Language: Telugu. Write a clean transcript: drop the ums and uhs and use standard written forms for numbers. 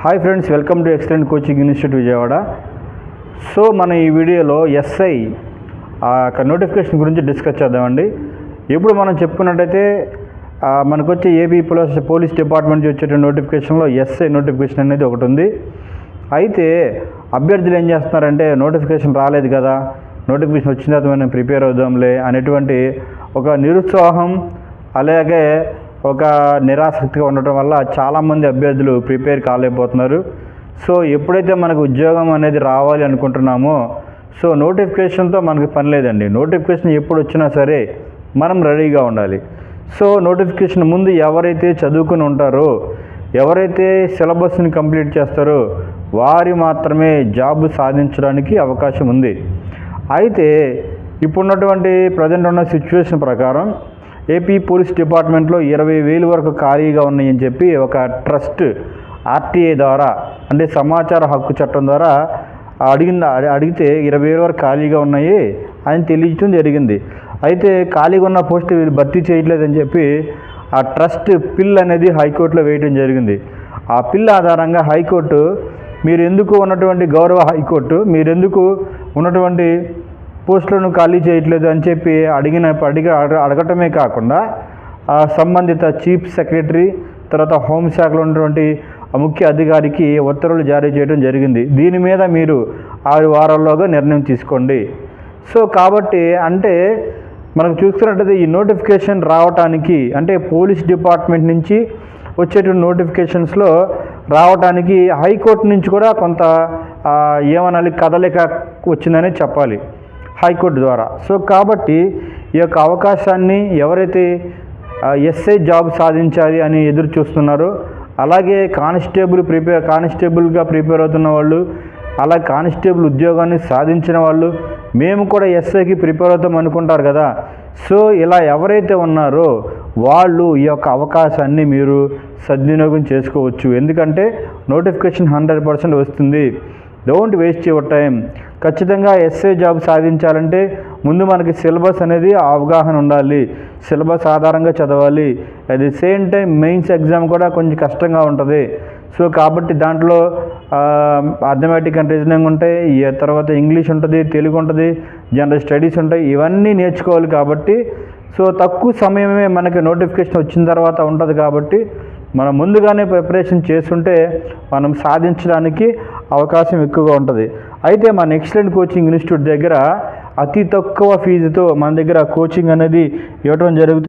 Hi friends, welcome to excellent coaching institute Vijayawada. So మన ఈ వీడియోలో ఎస్ఐ నోటిఫికేషన్ గురించి డిస్కస్ చేద్దామండి. ఇప్పుడు మనం చెప్పుకున్నట్టయితే మనకు వచ్చే ఏపీ పోలీస్ డిపార్ట్మెంట్ నుంచి వచ్చే నోటిఫికేషన్లో ఎస్ఐ నోటిఫికేషన్ అనేది ఒకటి ఉంది. అయితే అభ్యర్థులు ఏం చేస్తున్నారంటే నోటిఫికేషన్ రాలేదు కదా, నోటిఫికేషన్ వచ్చిన తర్వాత మనం ప్రిపేర్ అవుదాంలే అనేటువంటి ఒక నిరుత్సాహం అలాగే ఒక నిరాసక్తిగా ఉండటం వల్ల చాలామంది అభ్యర్థులు ప్రిపేర్ కాలేకపోతున్నారు. సో ఎప్పుడైతే మనకు ఉద్యోగం అనేది రావాలి అనుకుంటున్నామో సో నోటిఫికేషన్తో మనకు పని లేదండి. నోటిఫికేషన్ ఎప్పుడు వచ్చినా సరే మనం రెడీగా ఉండాలి. సో నోటిఫికేషన్ ముందు ఎవరైతే చదువుకుని ఉంటారో, ఎవరైతే సిలబస్ని కంప్లీట్ చేస్తారో వారి మాత్రమే జాబ్ సాధించడానికి అవకాశం ఉంది. అయితే ఇప్పుడున్నటువంటి ప్రజెంట్ ఉన్న సిచ్యువేషన్ ప్రకారం ఏపీ పోలీస్ డిపార్ట్మెంట్లో 20,000 వరకు ఖాళీగా ఉన్నాయని చెప్పి ఒక ట్రస్ట్ ఆర్టీఐ ద్వారా అంటే సమాచార హక్కు చట్టం ద్వారా అడిగితే 20,000 వరకు ఖాళీగా ఉన్నాయి అని తెలియటం జరిగింది. అయితే ఖాళీగా ఉన్న పోస్ట్ వీళ్ళు భర్తీ చేయట్లేదని చెప్పి ఆ ట్రస్ట్ పిల్ అనేది హైకోర్టులో వేయడం జరిగింది. ఆ పిల్ ఆధారంగా హైకోర్టు మీరు ఎందుకు ఉన్నటువంటి గౌరవ హైకోర్టు మీరెందుకు ఉన్నటువంటి పోస్టులను ఖాళీ చేయట్లేదు అని చెప్పి అడగటమే కాకుండా సంబంధిత చీఫ్ సెక్రటరీ తర్వాత హోంశాఖలో ఉన్నటువంటి ముఖ్య అధికారికి ఉత్తర్వులు జారీ చేయడం జరిగింది. దీని మీద మీరు 6 వారాల్లోగా నిర్ణయం తీసుకోండి. సో కాబట్టి అంటే మనకు చూస్తున్నట్టయితే ఈ నోటిఫికేషన్ రావటానికి అంటే పోలీస్ డిపార్ట్మెంట్ నుంచి వచ్చేటువంటి నోటిఫికేషన్స్లో రావటానికి హైకోర్టు నుంచి కూడా కొంత ఏమనాలి కదలిక వచ్చిందనే చెప్పాలి హైకోర్టు ద్వారా. సో కాబట్టి ఈ యొక్క అవకాశాన్ని ఎవరైతే ఎస్ఐ జాబ్ సాధించాలి అని ఎదురు చూస్తున్నారో అలాగే కానిస్టేబుల్గా ప్రిపేర్ అవుతున్న వాళ్ళు అలా కానిస్టేబుల్ ఉద్యోగాన్ని సాధించిన వాళ్ళు మేము కూడా ఎస్ఐకి ప్రిపేర్ అవుతాం అనుకుంటారు కదా. సో ఇలా ఎవరైతే ఉన్నారో వాళ్ళు ఈ యొక్క అవకాశాన్ని మీరు సద్వినియోగం చేసుకోవచ్చు. ఎందుకంటే నోటిఫికేషన్ 100% వస్తుంది. Don't waste your time. ఖచ్చితంగా ఎస్ఐ జాబ్ సాధించాలంటే ముందు మనకి సిలబస్ అనేది అవగాహన ఉండాలి, సిలబస్ ఆధారంగా చదవాలి. At the same time mains exam కూడా కొంచెం కష్టంగా ఉంటుంది. సో కాబట్టి దాంట్లో అథమెటిక్ అండ్ రీజనింగ్ ఉంటాయి, తర్వాత ఇంగ్లీష్ ఉంటుంది, తెలుగు ఉంటుంది, జనరల్ స్టడీస్ ఉంటాయి. ఇవన్నీ నేర్చుకోవాలి. కాబట్టి సో తక్కువ సమయమే మనకి నోటిఫికేషన్ వచ్చిన తర్వాత ఉంటుంది. కాబట్టి మనం ముందుగానే ప్రిపరేషన్ చేస్తుంటే మనం సాధించడానికి అవకాశం ఎక్కువగా ఉంటుంది. అయితే మన ఎక్సలెంట్ కోచింగ్ ఇన్స్టిట్యూట్ దగ్గర అతి తక్కువ ఫీజుతో మన దగ్గర కోచింగ్ అనేది ఇవ్వడం జరుగుతుంది.